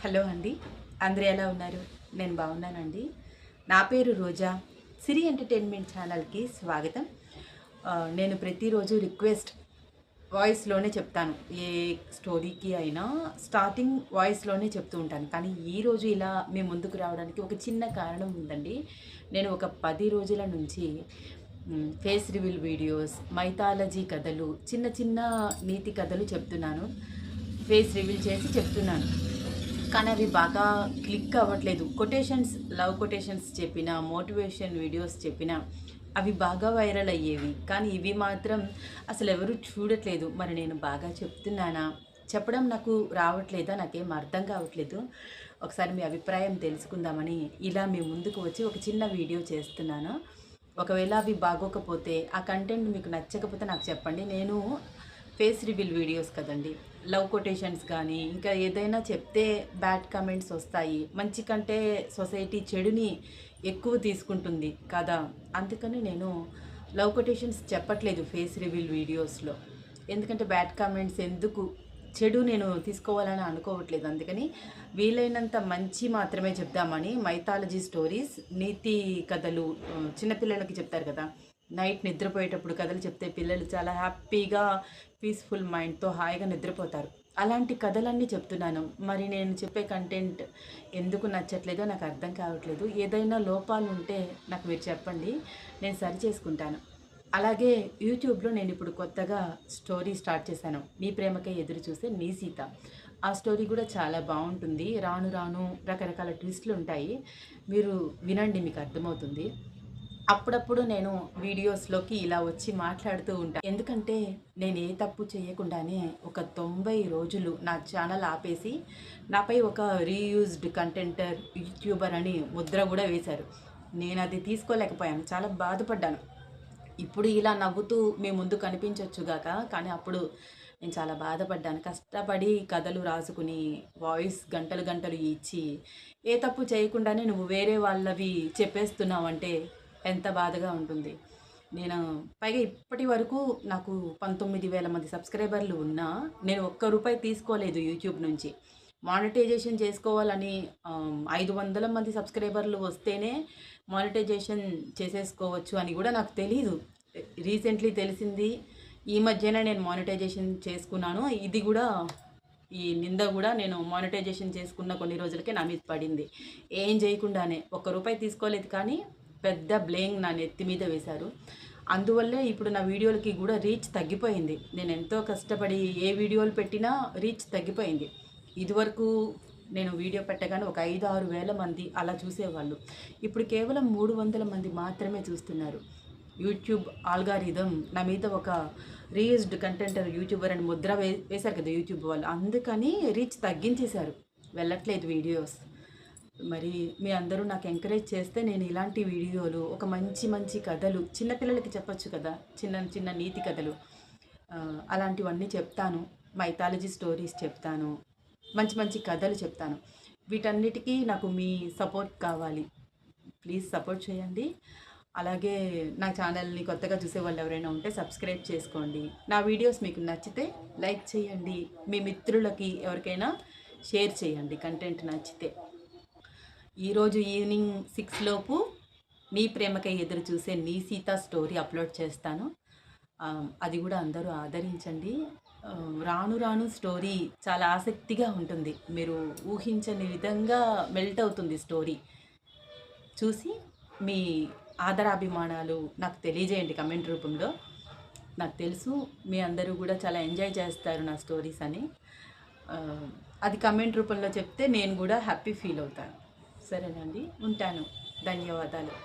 Hello అండి. అందరూ ఎలా ఉన్నారు? నేను బాగున్నానండి. నా పేరు రోజా. సిరి ఎంటర్టైన్మెంట్ ఛానల్‌కి స్వాగతం. నేను ప్రతిరోజు రిక్వెస్ట్ వాయిస్‌లోనే చెప్తాను. ఏ స్టోరీకి అయినా స్టార్టింగ్ వాయిస్‌లోనే చెప్తూ ఉంటాను. కానీ ఈరోజు ఇలా మీ ముందుకు రావడానికి ఒక చిన్న కారణం ఉందండి. నేను ఒక 10 రోజుల నుంచి ఫేస్ రివీల్ వీడియోస్, మైథాలజీ కథలు, చిన్న చిన్న నీతి కథలు చెప్తున్నాను. ఫేస్ రివీల్ చేసి చెప్తున్నాను. కానీ అవి బాగా క్లిక్ అవ్వట్లేదు. కొటేషన్స్, లవ్ కొటేషన్స్ చెప్పినా, మోటివేషన్ వీడియోస్ చెప్పినా అవి బాగా వైరల్ అయ్యేవి. కానీ ఇవి మాత్రం అసలు ఎవరు చూడట్లేదు. మరి నేను బాగా చెప్తున్నానా? చెప్పడం నాకు రావట్లేదా? నాకేం అర్థం కావట్లేదు. ఒకసారి మీ అభిప్రాయం తెలుసుకుందామని ఇలా మీ ముందుకు వచ్చి ఒక చిన్న వీడియో చేస్తున్నాను. ఒకవేళ అవి బాగోకపోతే, ఆ కంటెంట్ మీకు నచ్చకపోతే నాకు చెప్పండి. నేను ఫేస్ రివీల్ వీడియోస్ కదండి, లవ్ కొటేషన్స్ కానీ ఇంకా ఏదైనా చెప్తే బ్యాడ్ కమెంట్స్ వస్తాయి. మంచి కంటే సొసైటీ చెడుని ఎక్కువ తీసుకుంటుంది కదా. అందుకని నేను లవ్ కొటేషన్స్ చెప్పట్లేదు ఫేస్ రివీల్ వీడియోస్లో. ఎందుకంటే బ్యాడ్ కామెంట్స్ ఎందుకు, చెడు నేను తీసుకోవాలని అనుకోవట్లేదు. అందుకని వీలైనంత మంచి మాత్రమే చెప్దామని మైథాలజీ స్టోరీస్, నీతి కథలు, చిన్నపిల్లలకి చెప్తారు కదా, నైట్ నిద్రపోయేటప్పుడు కథలు చెప్తే పిల్లలు చాలా హ్యాపీగా పీస్ఫుల్ మైండ్తో హాయిగా నిద్రపోతారు. అలాంటి కథలన్నీ చెప్తున్నాను. మరి నేను చెప్పే కంటెంట్ ఎందుకు నచ్చట్లేదో నాకు అర్థం కావట్లేదు. ఏదైనా లోపాలు ఉంటే నాకు మీరు చెప్పండి, నేను సరి చేసుకుంటాను. అలాగే యూట్యూబ్లో నేను ఇప్పుడు కొత్తగా స్టోరీ స్టార్ట్ చేశాను. నీ ప్రేమకై ఎదురు చూసే నీ సీత. ఆ స్టోరీ కూడా చాలా బాగుంటుంది. రాను రాను రకరకాల ట్విస్ట్లు ఉంటాయి. మీరు వినండి, మీకు అర్థమవుతుంది. అప్పుడప్పుడు నేను వీడియోస్లోకి ఇలా వచ్చి మాట్లాడుతూ ఉంటాను. ఎందుకంటే నేను ఏ తప్పు చేయకుండానే ఒక 90 రోజులు నా ఛానల్ ఆపేసి నాపై ఒక రీయూజ్డ్ కంటెంటర్ యూట్యూబర్ అని ముద్ర కూడా వేశారు. నేను అది తీసుకోలేకపోయాను, చాలా బాధపడ్డాను. ఇప్పుడు ఇలా నవ్వుతూ మీ ముందు కనిపించొచ్చుగాక, కానీ అప్పుడు నేను చాలా బాధపడ్డాను. కష్టపడి కథలు రాసుకుని వాయిస్ గంటలు గంటలు ఇచ్చి ఏ తప్పు చేయకుండానే నువ్వు వేరే వాళ్ళవి చెప్పేస్తున్నావంటే ఎంత బాధగా ఉంటుంది. నేను పైగా ఇప్పటి వరకు నాకు 19,000 మంది సబ్స్క్రైబర్లు ఉన్నా నేను ఒక్క రూపాయి తీసుకోలేదు యూట్యూబ్ నుంచి. మానిటైజేషన్ చేసుకోవాలని 500 మంది సబ్స్క్రైబర్లు వస్తేనే మానిటైజేషన్ చేసేసుకోవచ్చు అని కూడా నాకు తెలీదు. రీసెంట్లీ తెలిసింది. ఈ మధ్యనే నేను మానిటైజేషన్ చేసుకున్నాను. ఇది కూడా, ఈ నింద కూడా నేను మానిటైజేషన్ చేసుకున్న కొన్ని రోజులకే నా మీద పడింది. ఏం చేయకుండానే ఒక్క రూపాయి తీసుకోలేదు, కానీ పెద్ద బ్లేమ్ నా నెత్తి మీద వేశారు. అందువల్లే ఇప్పుడు నా వీడియోలకి కూడా రీచ్ తగ్గిపోయింది. నేను ఎంతో కష్టపడి ఏ వీడియోలు పెట్టినా రీచ్ తగ్గిపోయింది. ఇదివరకు నేను వీడియో పెట్టగానే ఒక 5-6 వేల మంది అలా చూసేవాళ్ళు. ఇప్పుడు కేవలం 300 మంది మాత్రమే చూస్తున్నారు. యూట్యూబ్ ఆల్గారిథం నా మీద ఒక రీయూజ్డ్ కంటెంటర్ యూట్యూబర్ అని ముద్ర వేశారు కదా యూట్యూబ్ వాళ్ళు. అందుకని రీచ్ తగ్గించేశారు, వెళ్ళట్లేదు వీడియోస్. మరి మీ అందరూ నాకు ఎంకరేజ్ చేస్తే నేను ఇలాంటి వీడియోలు, ఒక మంచి మంచి కథలు చిన్నపిల్లలకి చెప్పొచ్చు కదా, చిన్న చిన్న నీతి కథలు, అలాంటివన్నీ చెప్తాను. మైథాలజీ స్టోరీస్ చెప్తాను, మంచి మంచి కథలు చెప్తాను. వీటన్నిటికీ నాకు మీ సపోర్ట్ కావాలి. ప్లీజ్ సపోర్ట్ చేయండి. అలాగే నా ఛానల్ని కొత్తగా చూసే వాళ్ళు ఎవరైనా ఉంటే సబ్స్క్రైబ్ చేసుకోండి. నా వీడియోస్ మీకు నచ్చితే లైక్ చేయండి. మీ మిత్రులకి ఎవరికైనా షేర్ చేయండి కంటెంట్ నచ్చితే. ఈరోజు ఈవినింగ్ 6 లోపు నీ ప్రేమకై ఎదురు చూసే నీ సీత స్టోరీ అప్లోడ్ చేస్తాను. అది కూడా అందరూ ఆదరించండి. రాను రాను స్టోరీ చాలా ఆసక్తిగా ఉంటుంది. మీరు ఊహించని విధంగా మెల్ట్ అవుతుంది స్టోరీ. చూసి మీ ఆదరాభిమానాలు నాకు తెలియజేయండి కమెంట్ రూపంలో. నాకు తెలుసు మీ అందరూ కూడా చాలా ఎంజాయ్ చేస్తారు నా స్టోరీస్ అని. అది కమెంట్ రూపంలో చెప్తే నేను కూడా హ్యాపీ ఫీల్ అవుతాను. సరేనండి, ఉంటాను. ధన్యవాదాలు.